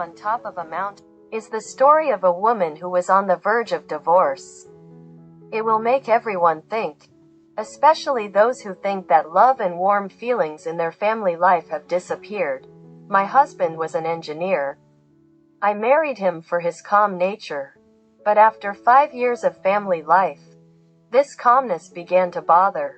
on top of a mountain is the story of a woman who was on the verge of divorce. It will make everyone think, especially those who think that love and warm feelings in their family life have disappeared. My husband was an engineer. I married him for his calm nature. But after 5 years of family life, this calmness began to bother.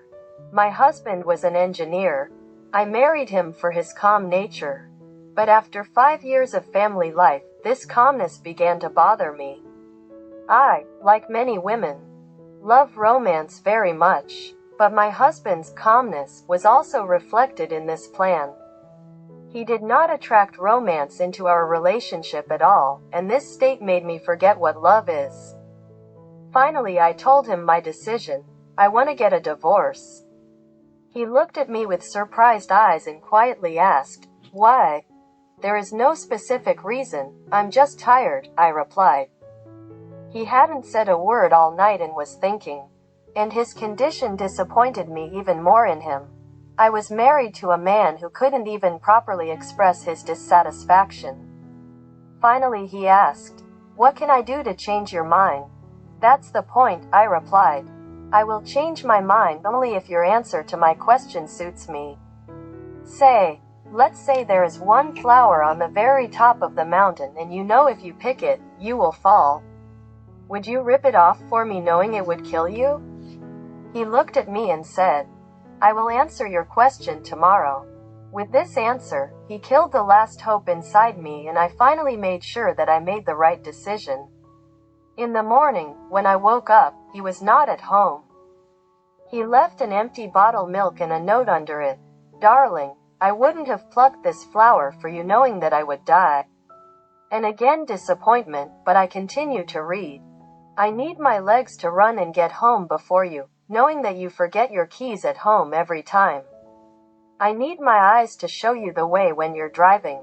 My husband was an engineer. I married him for his calm nature. But after 5 years of family life, this calmness began to bother me. I, like many women, love romance very much, but my husband's calmness was also reflected in this plan. He did not attract romance into our relationship at all, and this state made me forget what love is. Finally, I told him my decision. I want to get a divorce. He looked at me with surprised eyes and quietly asked, "Why?" "There is no specific reason. I'm just tired," I replied. He hadn't said a word all night and was thinking. And his condition disappointed me even more in him. I was married to a man who couldn't even properly express his dissatisfaction. Finally he asked, "What can I do to change your mind?" "That's the point," I replied. "I will change my mind only if your answer to my question suits me. Let's say there is one flower on the very top of the mountain and you know if you pick it, you will fall. Would you rip it off for me knowing it would kill you?" He looked at me and said, "I will answer your question tomorrow." With this answer, he killed the last hope inside me, and I finally made sure that I made the right decision. In the morning, when I woke up, he was not at home. He left an empty bottle milk and a note under it. "Darling, I wouldn't have plucked this flower for you knowing that I would die." And again disappointment, but I continued to read. "I need my legs to run and get home before you, knowing that you forget your keys at home every time. I need my eyes to show you the way when you're driving,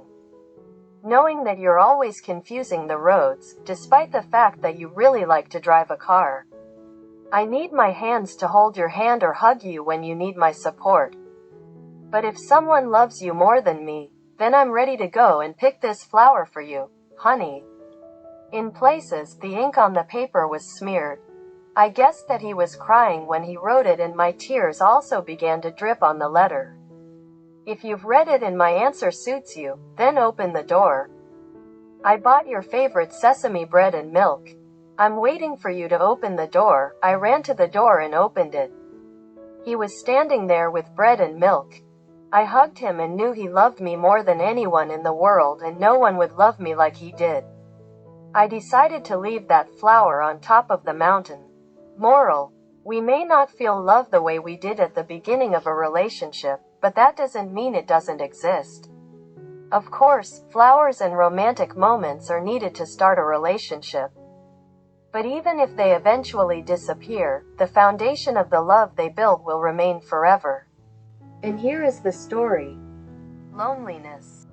knowing that you're always confusing the roads, despite the fact that you really like to drive a car. I need my hands to hold your hand or hug you when you need my support. But if someone loves you more than me, then I'm ready to go and pick this flower for you, honey." In places, the ink on the paper was smeared. I guessed that he was crying when he wrote it, and my tears also began to drip on the letter. "If you've read it and my answer suits you, then open the door. I bought your favorite sesame bread and milk. I'm waiting for you to open the door." I ran to the door and opened it. He was standing there with bread and milk. I hugged him and knew he loved me more than anyone in the world, and no one would love me like he did. I decided to leave that flower on top of the mountain. Moral: we may not feel love the way we did at the beginning of a relationship, but that doesn't mean it doesn't exist. Of course, flowers and romantic moments are needed to start a relationship. But even if they eventually disappear, the foundation of the love they built will remain forever. And here is the story. Loneliness.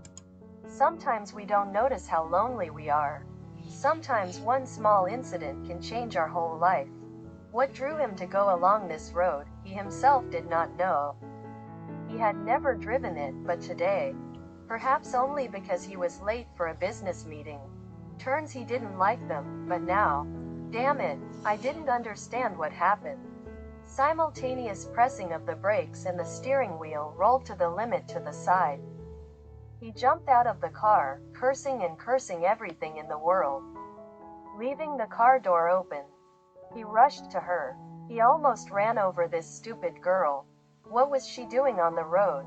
Sometimes we don't notice how lonely we are. Sometimes one small incident can change our whole life. What drew him to go along this road, he himself did not know. He had never driven it, but today, perhaps only because he was late for a business meeting, turns he didn't like them, but now, damn it, I didn't understand what happened. Simultaneous pressing of the brakes and the steering wheel rolled to the limit to the side. He jumped out of the car, cursing and cursing everything in the world. Leaving the car door open, he rushed to her. He almost ran over this stupid girl. What was she doing on the road?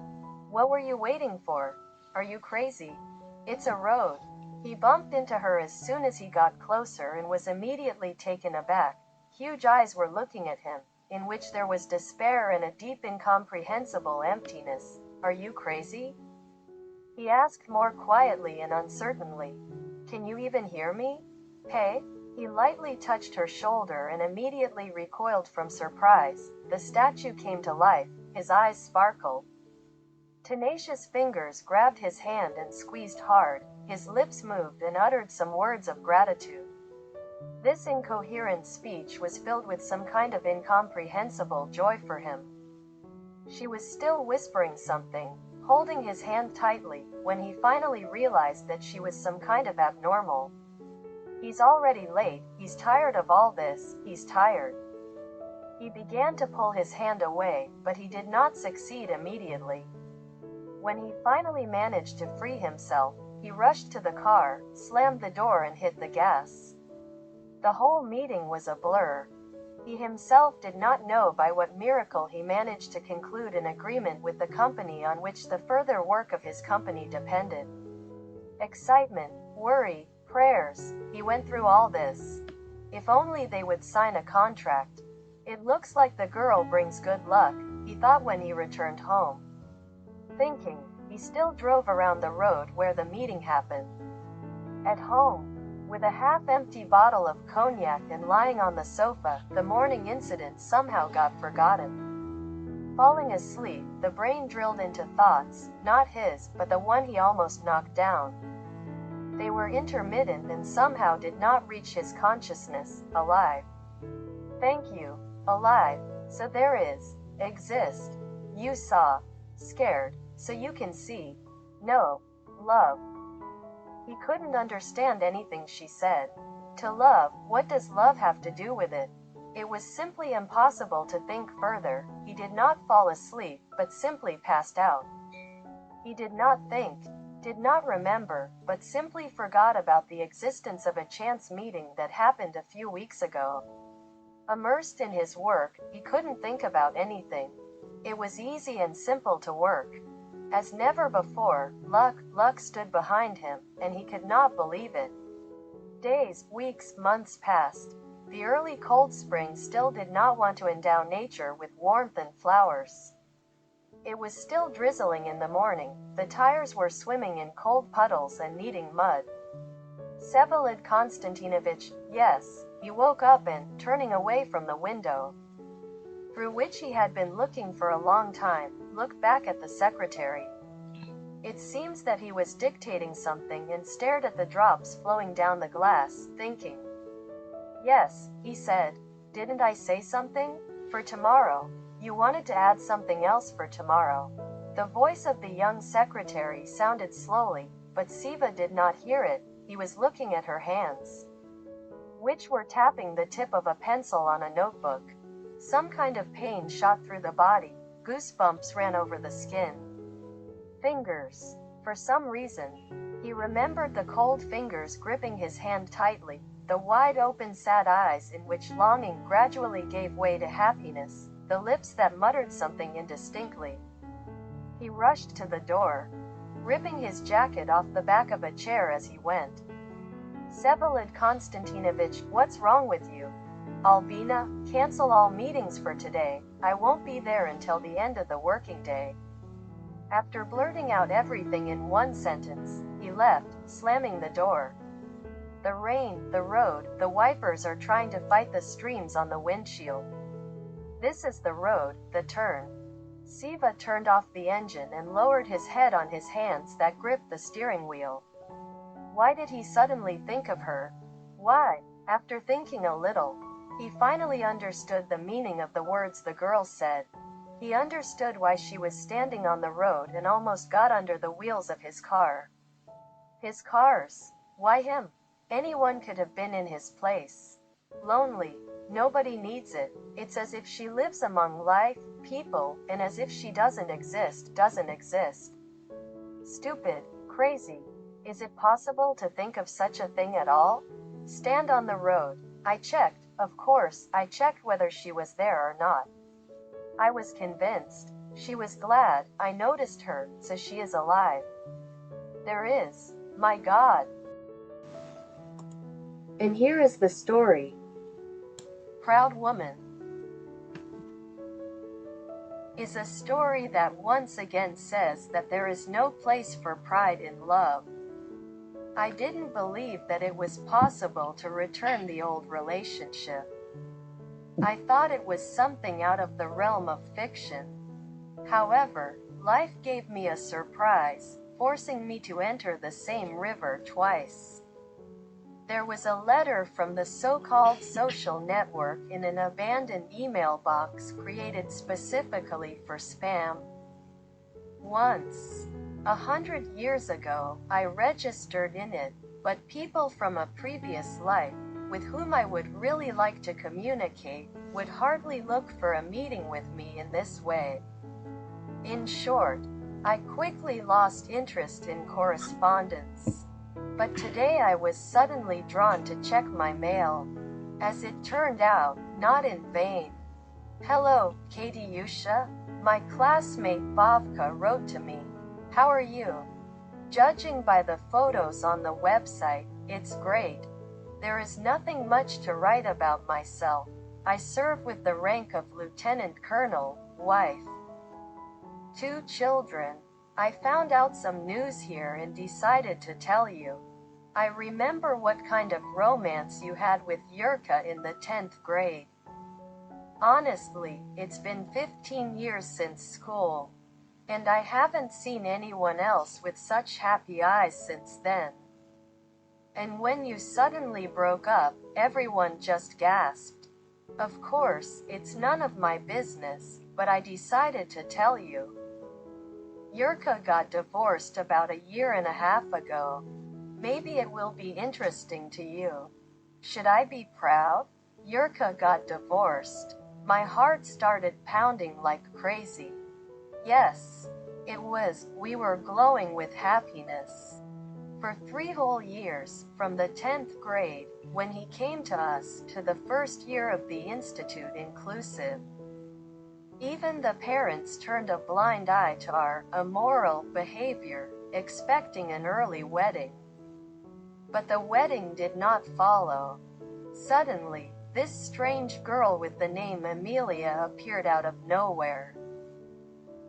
What were you waiting for? Are you crazy? It's a road. He bumped into her as soon as he got closer and was immediately taken aback. Huge eyes were looking at him, in which there was despair and a deep incomprehensible emptiness. "Are you crazy?" he asked more quietly and uncertainly. "Can you even hear me? Hey?" He lightly touched her shoulder and immediately recoiled from surprise. The statue came to life, his eyes sparkled. Tenacious fingers grabbed his hand and squeezed hard. His lips moved and uttered some words of gratitude. This incoherent speech was filled with some kind of incomprehensible joy for him. She was still whispering something, holding his hand tightly, when he finally realized that she was some kind of abnormal. He's already late, he's tired of all this, he's tired. He began to pull his hand away, but he did not succeed immediately. When he finally managed to free himself, he rushed to the car, slammed the door and hit the gas. The whole meeting was a blur. He himself did not know by what miracle he managed to conclude an agreement with the company on which the further work of his company depended. Excitement, worry, prayers, he went through all this. If only they would sign a contract. It looks like the girl brings good luck, he thought when he returned home. Thinking, he still drove around the road where the meeting happened. At home, with a half-empty bottle of cognac and lying on the sofa, the morning incident somehow got forgotten. Falling asleep, the brain drilled into thoughts, not his, but the one he almost knocked down. They were intermittent and somehow did not reach his consciousness. Alive. Thank you. Alive. So there is. Exist. You saw. Scared. So you can see. No. Love. He couldn't understand anything she said. To love, what does love have to do with it? It was simply impossible to think further. He did not fall asleep, but simply passed out. He did not think, did not remember, but simply forgot about the existence of a chance meeting that happened a few weeks ago. Immersed in his work, he couldn't think about anything. It was easy and simple to work. As never before, luck stood behind him, and he could not believe it. Days, weeks, months passed. The early cold spring still did not want to endow nature with warmth and flowers. It was still drizzling in the morning, the tires were swimming in cold puddles and needing mud. Vsevolod Konstantinovich, yes, he woke up and, turning away from the window, through which he had been looking for a long time, looked back at the secretary. It seems that he was dictating something and stared at the drops flowing down the glass, thinking. Yes, he said. Didn't I say something? For tomorrow. You wanted to add something else for tomorrow. The voice of the young secretary sounded slowly, but Siva did not hear it. He was looking at her hands, which were tapping the tip of a pencil on a notebook. Some kind of pain shot through the body. Goosebumps ran over the skin. Fingers. For some reason, he remembered the cold fingers gripping his hand tightly, the wide-open sad eyes in which longing gradually gave way to happiness, the lips that muttered something indistinctly. He rushed to the door, ripping his jacket off the back of a chair as he went. Vsevolod Konstantinovich, what's wrong with you? Albina, cancel all meetings for today. I won't be there until the end of the working day. After blurting out everything in one sentence, he left, slamming the door. The rain, the road, the wipers are trying to fight the streams on the windshield. This is the road, the turn. Siva turned off the engine and lowered his head on his hands that gripped the steering wheel. Why did he suddenly think of her? Why? After thinking a little, he finally understood the meaning of the words the girl said. He understood why she was standing on the road and almost got under the wheels of his car. His cars. Why him? Anyone could have been in his place. Lonely. Nobody needs it. It's as if she lives among life, people, and as if she doesn't exist. Stupid. Crazy. Is it possible to think of such a thing at all? Stand on the road. I checked. Of course, I checked whether she was there or not. I was convinced. She was glad. I noticed her, so she is alive. There is. My God. And here is the story. Proud Woman is a story that once again says that there is no place for pride in love. I didn't believe that it was possible to return the old relationship. I thought it was something out of the realm of fiction. However, life gave me a surprise, forcing me to enter the same river twice. There was a letter from the so-called social network in an abandoned email box created specifically for spam. Once, 100 years ago, I registered in it, but people from a previous life, with whom I would really like to communicate, would hardly look for a meeting with me in this way. In short, I quickly lost interest in correspondence. But today I was suddenly drawn to check my mail. As it turned out, not in vain. "Hello, Katyusha," my classmate Bavka wrote to me. "How are you? Judging by the photos on the website, it's great. There is nothing much to write about myself. I serve with the rank of lieutenant colonel, wife, 2 children. I found out some news here and decided to tell you. I remember what kind of romance you had with Yurka in the 10th grade. Honestly, it's been 15 years since school, and I haven't seen anyone else with such happy eyes since then. And when you suddenly broke up, everyone just gasped. Of course, it's none of my business, but I decided to tell you. Yurka got divorced about a year and a half ago. Maybe it will be interesting to you. Should I be proud? Yurka got divorced. My heart started pounding like crazy. Yes, it was. We were glowing with happiness. For 3 whole years, from the 10th grade, when he came to us, to the first year of the institute inclusive. Even the parents turned a blind eye to our immoral behavior, expecting an early wedding. But the wedding did not follow. Suddenly, this strange girl with the name Amelia appeared out of nowhere.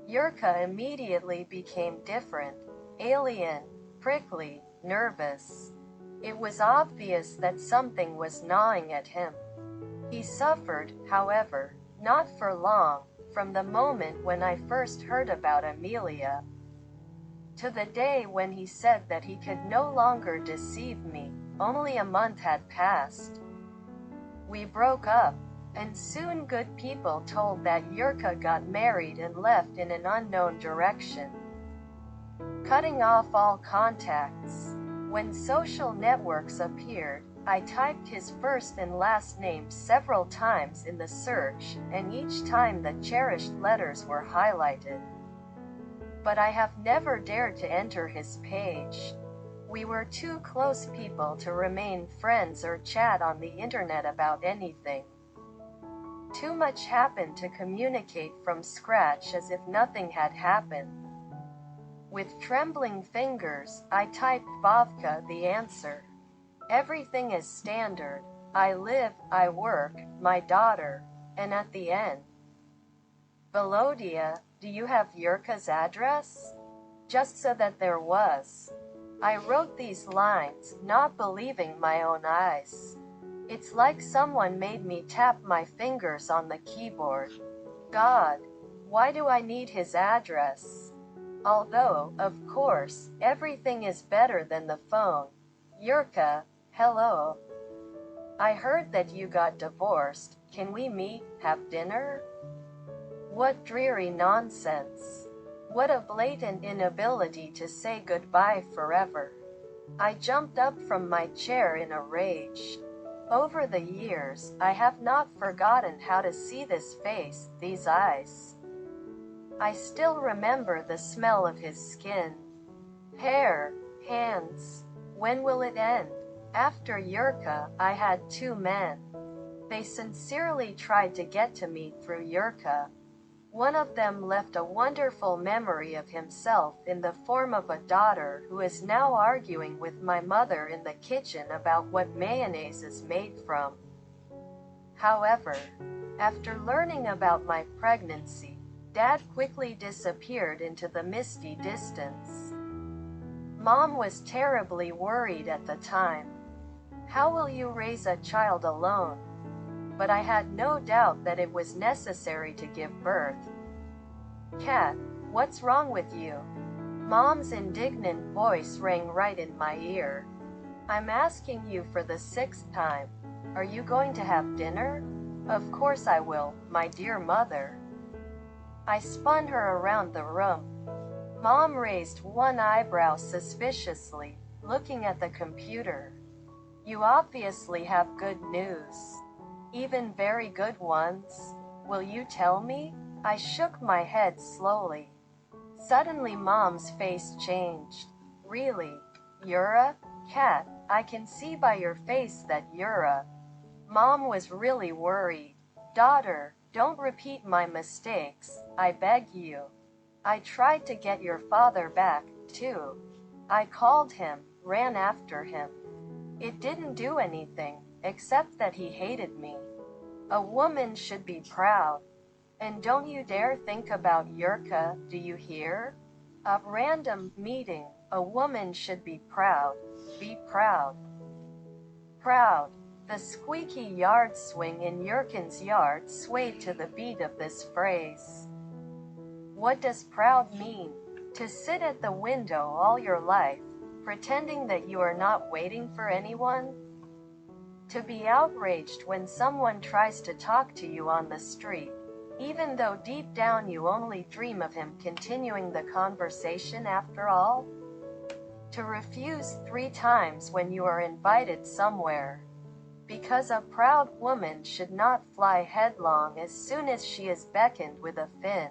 Yurka immediately became different, alien, prickly, nervous. It was obvious that something was gnawing at him. He suffered, however, not for long, from the moment when I first heard about Amelia, to the day when he said that he could no longer deceive me. Only a month had passed. We broke up, and soon good people told that Yurka got married and left in an unknown direction, cutting off all contacts. When social networks appeared, I typed his first and last name several times in the search, and each time the cherished letters were highlighted. But I have never dared to enter his page. We were too close people to remain friends or chat on the internet about anything. Too much happened to communicate from scratch as if nothing had happened. With trembling fingers, I typed Bavka the answer. Everything is standard. I live, I work, my daughter, and at the end, Volodya, do you have Yurka's address? Just so that there was. I wrote these lines, not believing my own eyes. It's like someone made me tap my fingers on the keyboard. God, why do I need his address? Although, of course, everything is better than the phone. Yurka, hello. I heard that you got divorced. Can we meet, have dinner? What dreary nonsense. What a blatant inability to say goodbye forever. I jumped up from my chair in a rage. Over the years, I have not forgotten how to see this face, these eyes. I still remember the smell of his skin, hair, hands. When will it end? After Yurka, I had 2 men. They sincerely tried to get to me through Yurka. One of them left a wonderful memory of himself in the form of a daughter who is now arguing with my mother in the kitchen about what mayonnaise is made from. However, after learning about my pregnancy, Dad quickly disappeared into the misty distance. Mom was terribly worried at the time. How will you raise a child alone? But I had no doubt that it was necessary to give birth. Kat, what's wrong with you? Mom's indignant voice rang right in my ear. I'm asking you for the 6th time. Are you going to have dinner? Of course I will, my dear mother. I spun her around the room. Mom raised one eyebrow suspiciously, looking at the computer. You obviously have good news. Even very good ones. Will you tell me? I shook my head slowly. Suddenly Mom's face changed. Really? You're a cat? I can see by your face that you're a... Mom was really worried. Daughter, don't repeat my mistakes, I beg you. I tried to get your father back, too. I called him, ran after him. It didn't do anything, except that he hated me. A woman should be proud. And don't you dare think about Yurka, do you hear? A random meeting. A woman should be proud. Be proud. Proud. The squeaky yard swing in Yurkin's yard swayed to the beat of this phrase. What does proud mean? To sit at the window all your life, pretending that you are not waiting for anyone? To be outraged when someone tries to talk to you on the street, even though deep down you only dream of him continuing the conversation after all? To refuse 3 times when you are invited somewhere. Because a proud woman should not fly headlong as soon as she is beckoned with a fin.